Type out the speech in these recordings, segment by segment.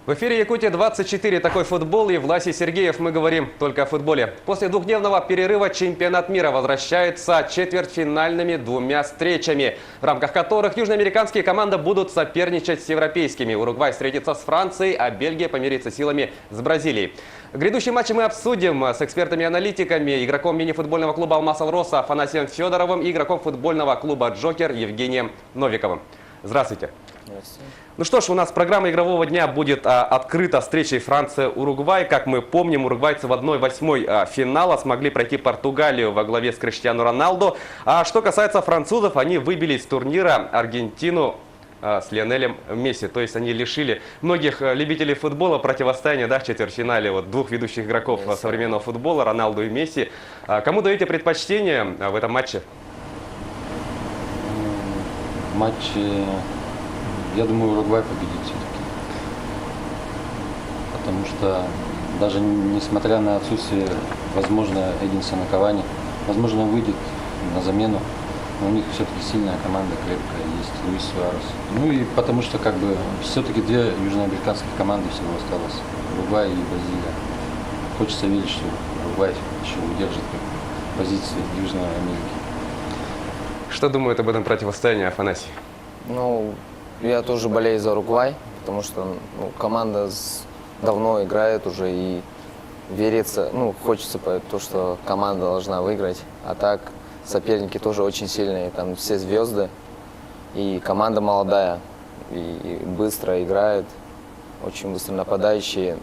В эфире Якутия-24, такой футбол, и Власий Сергеев, мы говорим только о футболе. После двухдневного перерыва чемпионат мира возвращается четвертьфинальными двумя встречами, в рамках которых южноамериканские команды будут соперничать с европейскими. Уругвай встретится с Францией, а Бельгия помирится силами с Бразилией. Грядущие матчи мы обсудим с экспертами и аналитиками, игроком мини-футбольного клуба «Алмаз Алроса» Афанасием Федоровым и игроком футбольного клуба «Джокер» Евгением Новиковым. Здравствуйте. Здравствуйте. Ну что ж, у нас программа игрового дня будет открыта встречей Франция-Уругвай. Как мы помним, уругвайцы в 1/8 финала смогли пройти Португалию во главе с Криштиану Роналду. А что касается французов, они выбили из турнира Аргентину с Лионелем Месси. То есть они лишили многих любителей футбола противостояния, в четвертьфинале двух ведущих игроков современного футбола, Роналду и Месси. Кому даете предпочтение в этом матче? Я думаю, Уругвай победит все-таки. Потому что даже несмотря на отсутствие, возможно, Эдинсона Кавани, возможно, он выйдет на замену. Но у них все-таки сильная команда, крепкая, есть Луис Суарес. Ну и потому что все-таки две южноамериканских команды всего осталось. Уругвай и Бразилия. Хочется верить, что Уругвай еще удержит позиции Южной Америки. Что думает об этом противостоянии Афанасий? Я тоже болею за Уругвай, потому что команда давно играет уже и верится, хочется то, что команда должна выиграть. А так соперники тоже очень сильные, там все звезды, и команда молодая, и быстро играет, очень быстро нападающие,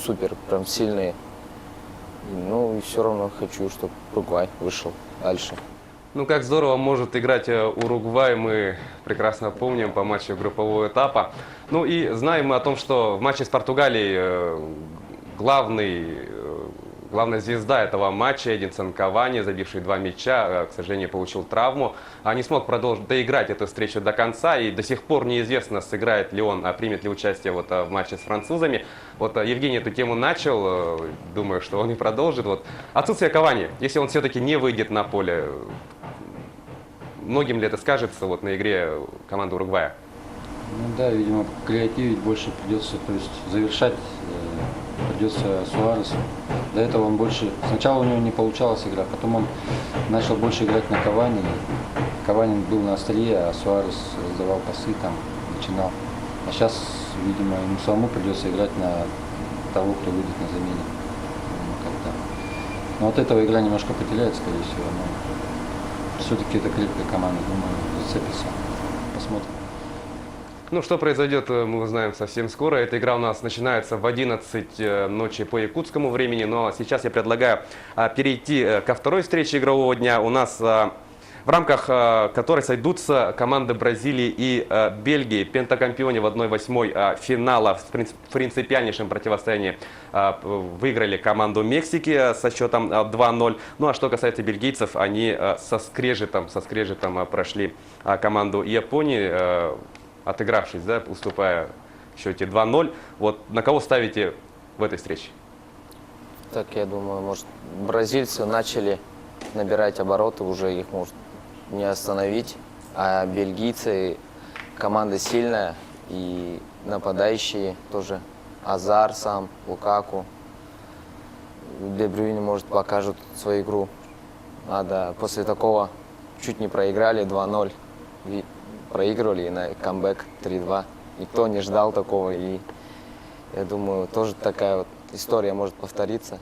супер, прям сильные. И все равно хочу, чтобы Уругвай вышел дальше. Как здорово может играть Уругвай, мы прекрасно помним по матчу группового этапа. И знаем мы о том, что в матче с Португалией главная звезда этого матча, Эдинсон Кавани, забивший 2 мяча, к сожалению, получил травму. Не смог продолжить доиграть эту встречу до конца, и до сих пор неизвестно, сыграет ли он, примет ли участие в матче с французами. Евгений эту тему начал, думаю, что он и продолжит. Отсутствие Кавани, если он все-таки не выйдет на поле, многим ли это скажется на игре команды Уругвая? Видимо, креативить больше придется, то есть завершать придется Суаресу. До этого он больше, сначала у него не получалась игра, потом он начал больше играть на Кавани. Кавани был на острие, а Суарес раздавал пасы, начинал. А сейчас, видимо, ему самому придется играть на того, кто выйдет на замене. Но от этого игра немножко потеряет, скорее всего. Но все-таки это крепкая команда, думаю, зацепится. Посмотрим. Что произойдет, мы узнаем совсем скоро. Эта игра у нас начинается в 11 ночи по якутскому времени. Но сейчас я предлагаю перейти ко второй встрече игрового дня. У нас в рамках которой сойдутся команды Бразилии и Бельгии. Пентакампионе в 1/8 финала в принципиальнейшем противостоянии выиграли команду Мексики со счетом 2-0. А что касается бельгийцев, они со скрежетом прошли команду Японии, отыгравшись, уступая в счете 2-0. На кого ставите в этой встрече? Я думаю, может, бразильцы начали набирать обороты, уже их может не остановить. А бельгийцы, команда сильная, и нападающие тоже. Азар сам, Лукаку. Де Брюйне, может, покажут свою игру. После такого чуть не проиграли 2-0. Проигрывали и на камбэк 3-2. Никто не ждал такого, и я думаю, тоже такая история может повториться.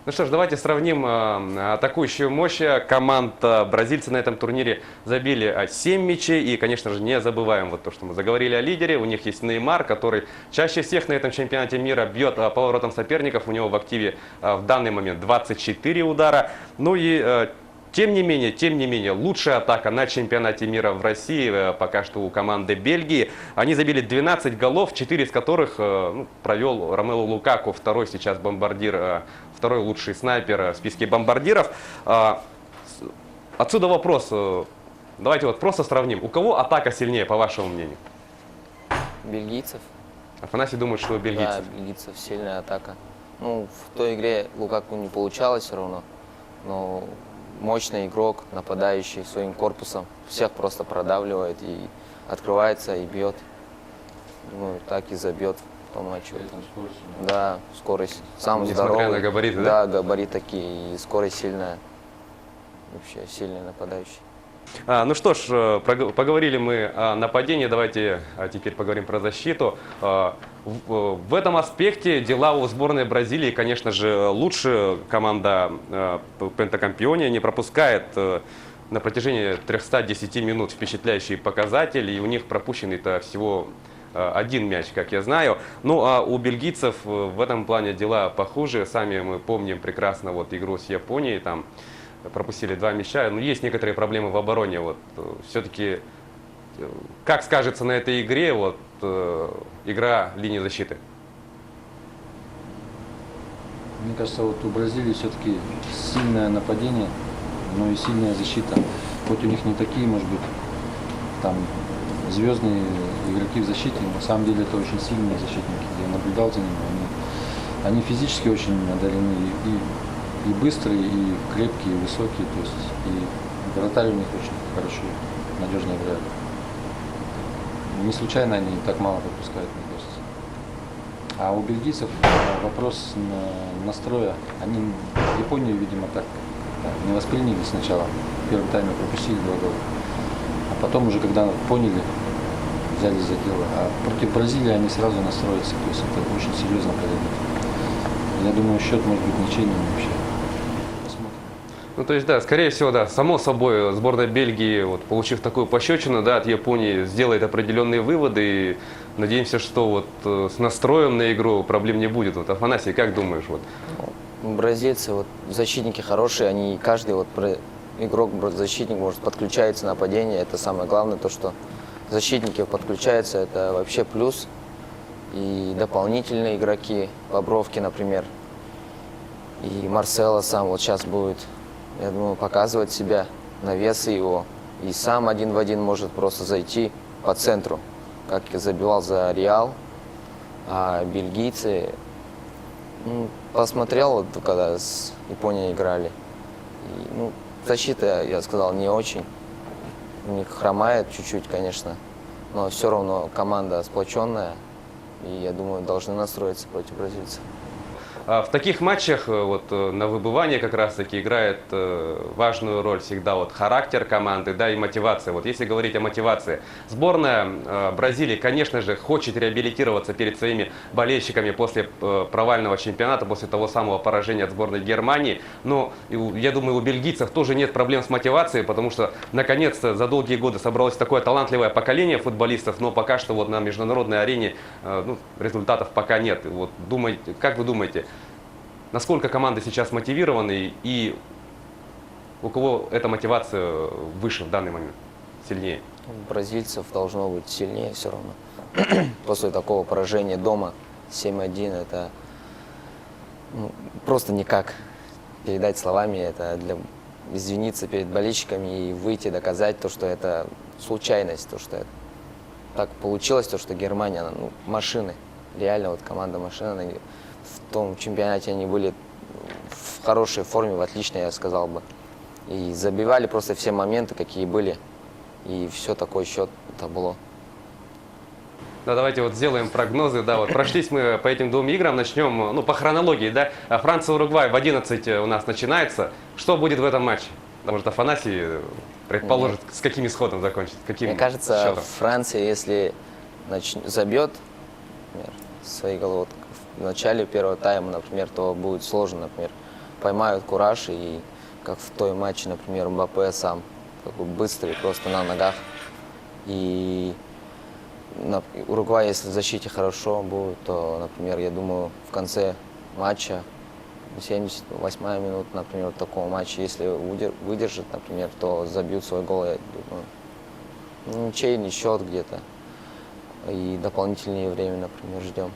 Что ж, давайте сравним атакующую мощь команд. Бразильцы на этом турнире забили 7 мячей. И, конечно же, не забываем то, что мы заговорили о лидере. У них есть Неймар, который чаще всех на этом чемпионате мира бьет по воротам соперников. У него в активе в данный момент 24 удара. Тем не менее, лучшая атака на чемпионате мира в России пока что у команды Бельгии. Они забили 12 голов, 4 из которых провел Ромелу Лукаку, второй сейчас бомбардир, второй лучший снайпер в списке бомбардиров. Отсюда вопрос. Давайте просто сравним. У кого атака сильнее, по вашему мнению? Бельгийцев. Афанасий думает, что у бельгийцев. Да, бельгийцев сильная атака. В той игре Лукаку не получалось все равно, но мощный игрок, нападающий своим корпусом, всех просто продавливает и открывается и бьет. Думаю, так и забьет по матчу. При этом скорость. Да, скорость. Самый Несмотря здоровый. на габариты, да? Да, габарит такие, и скорость сильная. Вообще сильный нападающий. Ну что ж, поговорили мы о нападении, давайте теперь поговорим про защиту. В этом аспекте дела у сборной Бразилии, конечно же, лучше. Команда Пентакампионе не пропускает на протяжении 310 минут впечатляющий показатель, и у них пропущенный-то всего один мяч, как я знаю. Ну а у бельгийцев в этом плане дела похуже. Сами мы помним прекрасно вот игру с Японией, там пропустили 2 мяча. Но есть некоторые проблемы в обороне. Вот все-таки как скажется на этой игре вот игра линии защиты? Мне кажется, вот у Бразилии все-таки сильное нападение, но и сильная защита. Хоть у них не такие, может быть, там звездные игроки в защите, на самом деле это очень сильные защитники. Я наблюдал за ними, они физически очень одарены, и быстрые, и крепкие, и высокие, то есть и вратарь у них очень хорошо, надежно играют. Не случайно они так мало пропускают, мне кажется. А у бельгийцев вопрос настроя. Они Японию, видимо, так не восприняли сначала. В первом тайме пропустили 2 гола. А потом уже, когда поняли, взялись за дело. А против Бразилии они сразу настроятся. То есть это очень серьезно произойдет. Я думаю, счет может быть ничейным вообще. Посмотрим. Ну, то есть, да, скорее всего, да, само собой, сборная Бельгии, вот, получив такую пощечину, да, от Японии, сделает определенные выводы, и надеемся, что вот с настроем на игру проблем не будет. Вот, Афанасий, как думаешь? Вот? Бразильцы, вот, защитники хорошие, они каждый вот игрок, защитник может подключается на нападение. Это самое главное, то, что защитники подключаются, это вообще плюс. И дополнительные игроки, Бобровки, например, и Марсело сам вот сейчас будет, я думаю, показывать себя, навесы его. И сам один в один может просто зайти по центру, как забивал за Реал. А бельгийцы, посмотрел, вот, когда с Японией играли. И, защита, я сказал, не очень. У них хромает чуть-чуть, конечно. Но все равно команда сплоченная. И, я думаю, должны настроиться против бразильцев. В таких матчах вот, на выбывание как раз-таки играет важную роль всегда вот, характер команды, да, и мотивация. Вот если говорить о мотивации, сборная Бразилии, конечно же, хочет реабилитироваться перед своими болельщиками после провального чемпионата, после того самого поражения от сборной Германии. Но я думаю, у бельгийцев тоже нет проблем с мотивацией, потому что наконец-то за долгие годы собралось такое талантливое поколение футболистов, но пока что вот, на международной арене результатов пока нет. Вот, как вы думаете, насколько команды сейчас мотивированы и у кого эта мотивация выше в данный момент, сильнее? У бразильцев должно быть сильнее все равно. После такого поражения дома 7-1 это просто никак передать словами. Это извиниться перед болельщиками и выйти доказать то, что это случайность, то, что это так получилось, то, что Германия, машины, реально вот команда машина. В том чемпионате они были в хорошей форме, в отличной, я сказал бы. И забивали просто все моменты, какие были. И все, такой счет это было. Да, давайте вот сделаем прогнозы. Да, вот прошлись мы по этим 2 играм, начнем, по хронологии, да. Франция-Уругвай в 11 у нас начинается. Что будет в этом матче? Может, Афанасий предположит, с каким исходом закончится? Мне кажется, счетом? Франция, если забьет, например, свои головы в начале первого тайма, например, то будет сложно, например, поймают кураж, и как в той матче, например, Мбаппе сам, такой быстрый, просто на ногах. И Уругвай, если в защите хорошо будет, то, например, я думаю, в конце матча, 78-я минута, например, такого матча, если выдержит, например, то забьют свой гол, я думаю, ничейный счет где-то. И дополнительное время, например, ждем.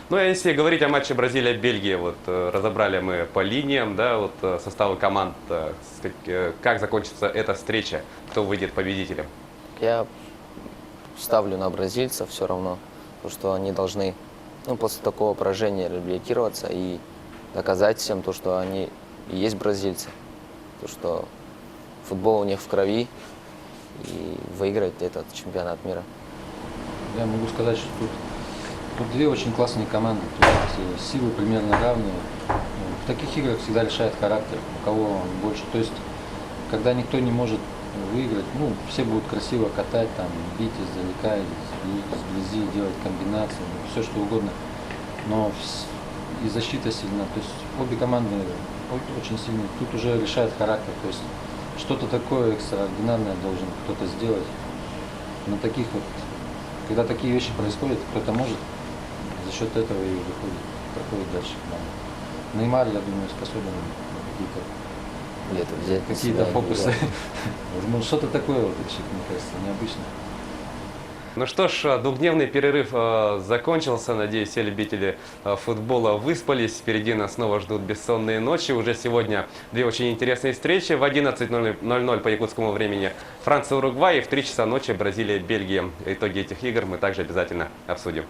Ну, а если говорить о матче Бразилия-Бельгия, вот разобрали мы по линиям, да, вот составы команд, как закончится эта встреча, кто выйдет победителем? Я ставлю на бразильцев все равно, потому что они должны, после такого поражения реабилитироваться и доказать всем то, что они и есть бразильцы, то, что футбол у них в крови, и выиграть этот чемпионат мира. Я могу сказать, что тут Тут две очень классные команды, то есть силы примерно равные. В таких играх всегда решает характер, у кого больше. То есть, когда никто не может выиграть, ну, все будут красиво катать, там, бить издалека, изблизи, делать комбинации, все что угодно. Но и защита сильна. То есть обе команды очень сильные. Тут уже решает характер. То есть что-то такое экстраординарное должен кто-то сделать. На таких вот, когда такие вещи происходят, кто-то может, за счет этого и выходит, проходит дальше. Неймар, я думаю, способен на Где-то взять на какие-то себя, фокусы. да. Возможно, что-то такое вот решить, мне кажется, необычно. Ну что ж, двухдневный перерыв закончился. Надеюсь, все любители футбола выспались. Впереди нас снова ждут бессонные ночи. Уже сегодня две очень интересные встречи. В 11:00 по якутскому времени Франция-Уругвай и в 3 часа ночи Бразилия-Бельгия. Итоги этих игр мы также обязательно обсудим.